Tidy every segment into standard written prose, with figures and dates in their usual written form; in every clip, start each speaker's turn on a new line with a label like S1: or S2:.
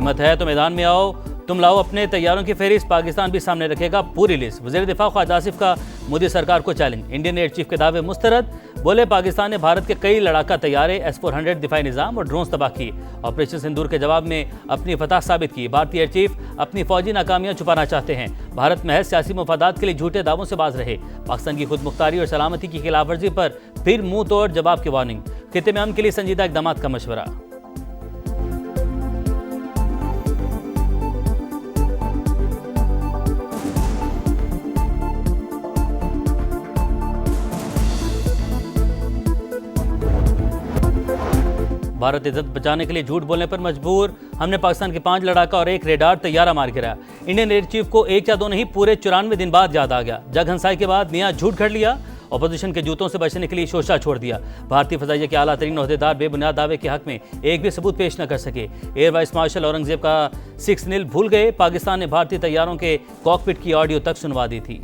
S1: हिम्मत है तो मैदान में आओ, तुम लाओ अपने तैयारों की फहरिस्त, पाकिस्तान भी सामने रखेगा पूरी लिस्ट। वज़ीर दिफा ख्वाजा आसिफ का मोदी सरकार को चैलेंज, इंडियन एयर चीफ के दावे मुस्तरद। बोले पाकिस्तान ने भारत के कई लड़ाका तैयारे, S-400 दिफाई निज़ाम और ड्रोन्स तबाह किए। ऑपरेशन सिंदूर के जवाब में अपनी फतह साबित की। भारतीय एयर चीफ अपनी फौजी नाकामियां छुपाना चाहते हैं। भारत महज सियासी मफादात के लिए झूठे दावों से बाज रहे। पाकिस्तान की खुद मुख्तारी और सलामती की खिलाफवर्जी पर फिर मुंह तोड़ जवाब की वार्निंग। खित्ते में अमन के लिए संजीदा इकदाम का मशवरा। भारत इज्जत बचाने के लिए झूठ बोलने पर मजबूर, हमने पाकिस्तान के 5 लड़ाका और 1 रेडार तैयारा मार गिराया। इंडियन एयर चीफ को 1 या 2 नहीं, पूरे 94 दिन बाद याद आ गया। जग हंसाई के बाद नया झूठ घड़ लिया। अपोजिशन के जूतों से बचने के लिए शोशा छोड़ दिया। भारतीय फजाइया के आला तरीन ओहदेदार बेबुनियाद दावे के हक में एक भी सबूत पेश न कर सके। एयर वाइस मार्शल औरंगजेब का 6 नील भूल गए। पाकिस्तान ने भारतीय तैयारों के कॉकपिट की ऑडियो तक सुनवा दी थी।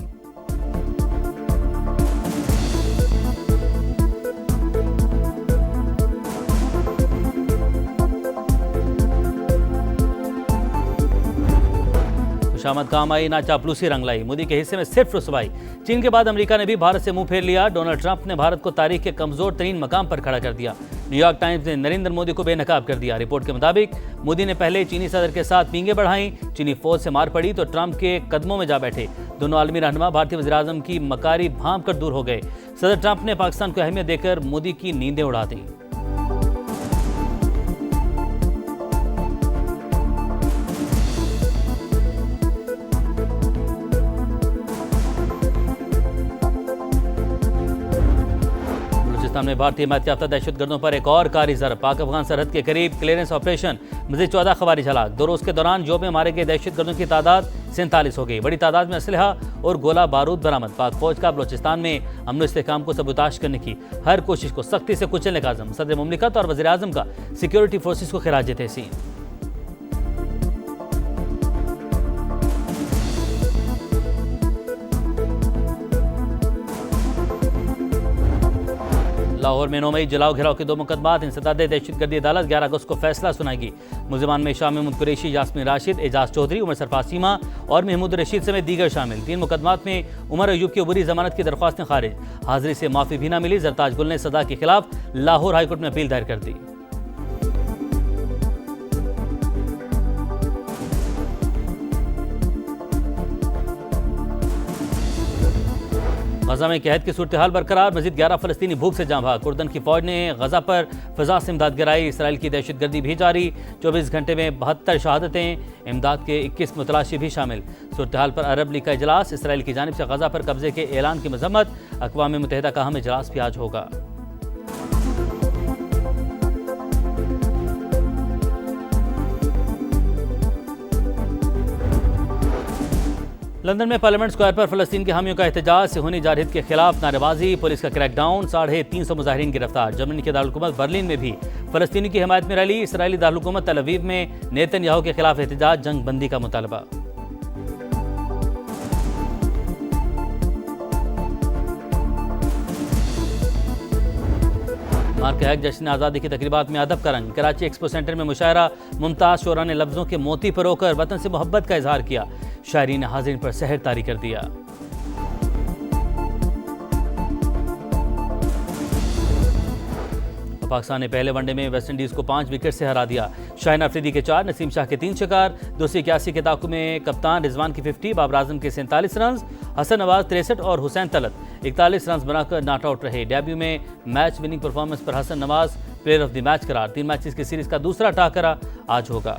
S1: खुशामद काम आई ना चापलूसी रंग लाई, मोदी के हिस्से में सिर्फ रुसवाई। चीन के बाद अमेरिका ने भी भारत से मुंह फेर लिया। डोनाल्ड ट्रंप ने भारत को तारीख के कमजोर तरीन मकाम पर खड़ा कर दिया। न्यूयॉर्क टाइम्स ने नरेंद्र मोदी को बेनकाब कर दिया। रिपोर्ट के मुताबिक मोदी ने पहले चीनी सदर के साथ पींगे बढ़ाई। चीनी फौज से मार पड़ी तो ट्रंप के कदमों में जा बैठे। दोनों आलमी रहनुमा भारतीय वज़ीर-ए-आज़म की मकारी भांप कर दूर हो गए। सदर ट्रंप ने पाकिस्तान को अहमियत देकर मोदी की नींदें उड़ा दी। में भारतीय हिमायत याफ्ता दहशतगर्दों पर एक और कारी ज़रब। पाक अफगान सरहद के करीब क्लियरेंस ऑपरेशन, मज़ीद 14 खवारिज हलाक। 2 रोज़ के दौरान जो में मारे गए दहशतगर्दों की तादाद 47 हो गई। बड़ी तादाद में असलहा और गोला बारूद बरामद। पाक फौज का बलोचिस्तान में अमन व इस्तेहकाम को सबूताश करने की हर कोशिश को सख्ती से कुचलने का आज़म। सदर मुमलिकत और वज़ीर-ए-आज़म का सिक्योरिटी फोर्सेस को खिराज तहसीन। लाहौर में 9 मई जलाओ घिराव के 2 मुकदमात। इंसदाद दहशतगर्दी अदालत 11 अगस्त को फैसला सुनाएगी। मुलजिमान में शाह महमूद कुरैशी, यास्मीन राशिद, एजाज चौधरी, उमर सरफराज सीमा और महमूद रशीद समेत दीगर शामिल। 3 मुकदमात में उमर अयूब की अबूरी जमानत की दरख्वास्तें खारिज। हाजिरी से माफी भी न मिली। जरताज गुल ने सजा के खिलाफ लाहौर हाईकोर्ट में अपील दायर कर दी। गजा में कहत की सूरत हाल बरकरार। मजीद 11 फलस्तीनी भूख से जाँ भाग। उर्दन की फौज ने गजा पर फिजा से इमदाद गिराई। इसराइल की दहशतगर्दी भी जारी। 24 घंटे में 72 शहादतें। इमदाद के 21 मुतलाशी भी शामिल। सूरत हाल पर अरब लीग का इजलास। इसराइल की जानिब से गजा पर कब्जे के ऐलान की मजम्मत। अक़वाम मुत्तहिदा का अहम इजलास भी आज होगा। लंदन में पार्लियामेंट स्क्वायर पर फलस्तीन के हामियों का एहतजाज। सिहोनी जारहिद के खिलाफ नारेबाजी, पुलिस का क्रैकडाउन, 350 मुजाहिरीन गिरफ्तार। जर्मनी के दारुल-हुकूमत बर्लिन में भी फलस्तीनी की हिमायत में रैली। इसराइली दारुल-हुकूमत तल अवीव में नेतन्याहू के खिलाफ एहतजाज, जंग बंदी का मुतालबा। मार्क हैक जश्न आज़ादी की तकरीबात में अदब का रंग। कराची एक्सपो सेंटर में मुशायरा। मुमताज़ शोरा ने लफ्ज़ों के मोती परोकर वतन से मोहब्बत का इजहार किया। शायरीन ने हाज़रीन पर सहर तारी कर दिया। पाकिस्तान ने पहले वनडे में वेस्ट इंडीज़ को 5 विकेट से हरा दिया। शाहीन अफरीदी के 4, नसीम शाह के 3 शिकार। 281 के ताकु में कप्तान रिजवान की 50, बाबर आजम के 47 रन, हसन नवाज 63 और हुसैन तलत 41 रन बनाकर नॉट आउट रहे। डेब्यू में मैच विनिंग परफॉर्मेंस पर Hasan Nawaz player of the match करार। 3 मैचेस की सीरीज का दूसरा टाकरा आज होगा।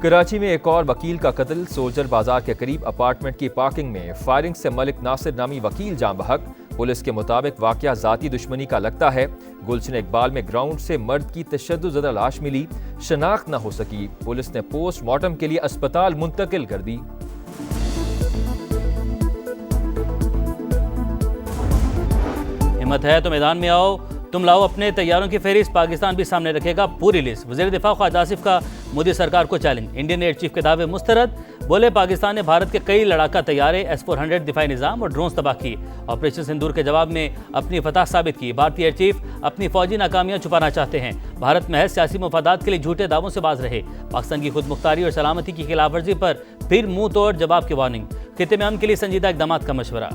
S2: कराची में एक और वकील का कत्ल। सोल्जर बाजार के करीब अपार्टमेंट की पार्किंग में फायरिंग से मलिक नासिर नामी वकील जान बहक। पुलिस के मुताबिक वाकया जाती दुश्मनी का लगता है। गुलशन इकबाल में ग्राउंड से मर्द की तशद्दुद लाश मिली, शनाख्त न हो सकी। पुलिस ने पोस्टमार्टम के लिए अस्पताल मुंतकिल कर दी।
S1: हिम्मत है तो मैदान में आओ, तुम लाओ अपने तैयारों की फहरिस्त, पाकिस्तान भी सामने रखेगा पूरी लिस्ट। वज़ीर दिफा ख्वाजा आसिफ का मोदी सरकार को चैलेंज, इंडियन एयर चीफ के दावे मुस्तरद। बोले पाकिस्तान ने भारत के कई लड़ाका तैयारे, S-400 दिफाई निज़ाम और ड्रोन्स तबाह किए। ऑपरेशन सिंदूर के जवाब में अपनी फतह साबित की। भारतीय एयर चीफ अपनी फौजी नाकामियां छुपाना चाहते हैं। भारत महज सियासी मफादात के लिए झूठे दावों से बाज रहे। पाकिस्तान की खुद मुख्तारी और सलामती की खिलाफवर्जी पर फिर मुंह तोड़ जवाब की वार्निंग। खित्ते में अमन के लिए संजीदा इकदाम का मशवरा।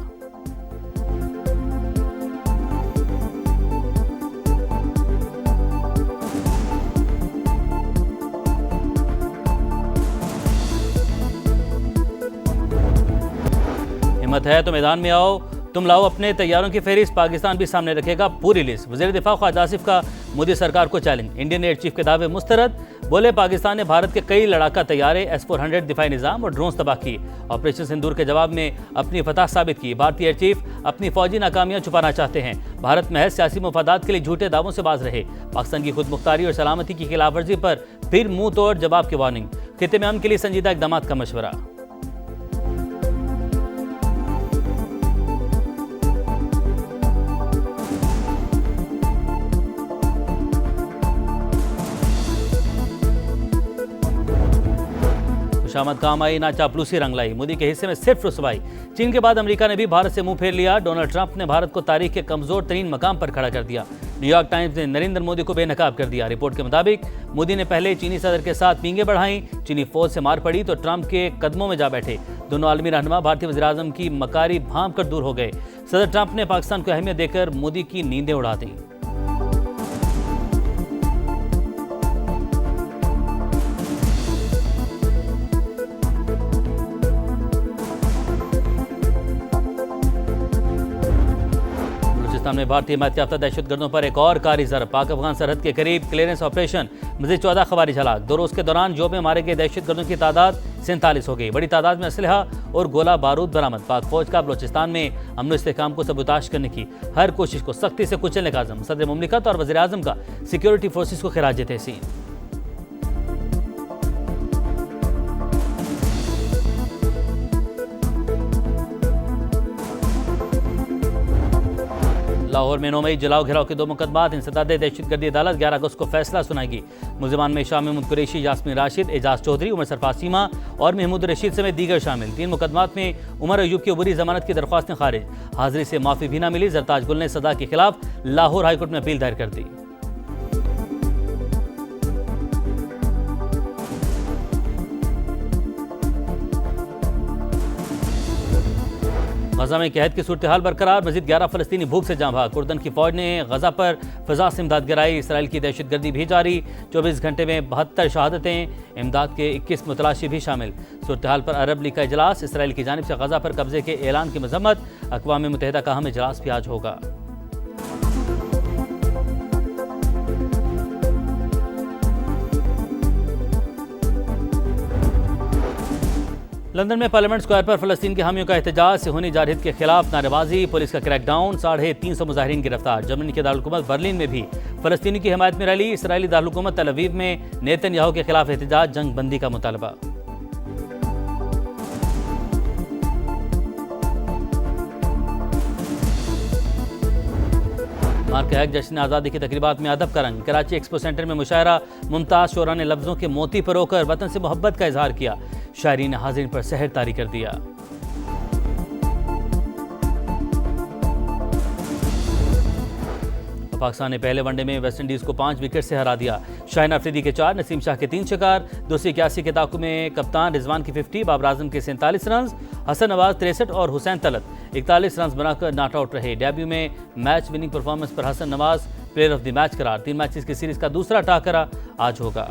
S1: हिम्मत है तो मैदान में आओ, तुम लाओ अपने तैयारों की फहरिस्त, पाकिस्तान भी सामने रखेगा पूरी लिस्ट। वज़ीर दिफा ख्वाजा आसिफ का मोदी सरकार को चैलेंज, इंडियन एयर चीफ के दावे मुस्तरद। बोले पाकिस्तान ने भारत के कई लड़ाका तैयारे, S-400 दिफाई निज़ाम और ड्रोन्स तबाह किए। ऑपरेशन सिंदूर के जवाब में अपनी फतह साबित की। भारतीय एयर चीफ अपनी फौजी नाकामियां छुपाना चाहते हैं। भारत महज सियासी मफादात के लिए झूठे दावों से बाज रहे। पाकिस्तान की खुद मुख्तारी और सलामती की खिलाफवर्जी पर फिर मुंह तोड़ जवाब की वार्निंग। खित्ते में अमन के लिए संजीदा इकदाम का मशवरा। खुशामद काम आई ना चापलूसी रंग लाई, मोदी के हिस्से में सिर्फ रुसवाई। चीन के बाद अमेरिका ने भी भारत से मुंह फेर लिया। डोनाल्ड ट्रंप ने भारत को तारीख के कमजोर तरीन मकाम पर खड़ा कर दिया। न्यूयॉर्क टाइम्स ने नरेंद्र मोदी को बेनकाब कर दिया। रिपोर्ट के मुताबिक मोदी ने पहले चीनी सदर के साथ पींगे बढ़ाई, चीनी फौज से मार पड़ी तो ट्रंप के कदमों में जा बैठे। दोनों आलमी रहनुमा भारतीय वज़ीर आज़म की मकारी भांप कर दूर हो गए। सदर ट्रंप ने पाकिस्तान को अहमियत देकर मोदी की नींदें उड़ा दी। में भारतीय हिमायत याफ्ता दहशतगर्दों पर एक और कारी ज़रब, पाक अफगान सरहद के करीब क्लियरेंस ऑपरेशन, मज़ीद 14 खवारिज हलाक। 2 रोज़ के दौरान जो में मारे गए दहशतगर्दों की तादाद 47 हो गई। बड़ी तादाद में असलहा और गोला बारूद बरामद। पाक फौज का बलोचिस्तान में अमन इस्तेहकाम को सबूताश करने की हर कोशिश को सख्ती से कुचलने का आज़म। सदर मुमलिकत और वज़ीर आज़म का सिक्योरिटी फोर्सेस को खिराज तहसीन। लाहौर में 9 मई जलाओ घिराव के 2 मुकदमात। इंसदादे दहशतगर्दी अदालत 11 अगस्त को फैसला सुनाएगी। मुलजिमान में शाह महमूद कुरैशी, यास्मीन राशिद, एजाज चौधरी, उमर सरफराज सीमा और महमूद रशीद समेत दीगर शामिल। 3 मुकदमात में उमर अयूब की अबूरी जमानत की दरख्वास्तें खारिज। हाजिरी से माफी भी न मिली। जरताज गुल ने सजा के खिलाफ लाहौर हाईकोर्ट में अपील दायर कर दी। गजा में कहत की सूरत हाल बरकरार, मजीद 11 फलस्तीनी भूख से जाँ भाग। कुर्दन की फौज ने गजा पर फजा से इमदाद गिराई। इसराइल की दहशतगर्दी भी जारी, 24 घंटे में 72 शहादतें, इमदाद के 21 मुतलाशी भी शामिल। सूरत हाल पर अरब लीग का इजलास, इसराइल की जानिब से गजा पर कब्जे के ऐलान की मजम्मत। अक़वाम मुत्तहिदा का अहम इजलास भी आज होगा। लंदन में पार्लियामेंट स्क्वायर पर फलस्तीन के हामियों का एहतजाज, सेहूनी जारहिद के खिलाफ नारेबाजी, पुलिस का क्रैकडाउन, 350 मुजाहिरीन गिरफ्तार। जर्मनी के दारुल-हुकूमत बर्लिन में भी फलस्तीनी की हिमायत में रैली। इसराइली दारुल-हुकूमत तल अवीव में नेतन्याहू के खिलाफ एहतजाज, जंग बंदी का मुतालबा। मार्क हैक जश्न आज़ादी की तकरीबात में अदब का रंग। कराची एक्सपो सेंटर में मुशायरा, मुमताज़ शोरा ने लफ्ज़ों के मोती परोकर वतन से मोहब्बत का इजहार किया। शायरीन ने हाज़रीन पर सहर तारी कर दिया। पाकिस्तान ने पहले वनडे में वेस्ट इंडीज़ को 5 विकेट से हरा दिया। शाहीन अफरीदी के 4, नसीम शाह के 3 शिकार। 281 के ताकु में कप्तान रिजवान की 50, बाबर आजम के 47 रन, हसन नवाज 63 और हुसैन तलत 41 रन बनाकर नॉट आउट रहे। डेब्यू में मैच विनिंग परफॉर्मेंस पर Hasan Nawaz player of the match करार। 3 मैचेस की सीरीज का दूसरा टाकरा आज होगा।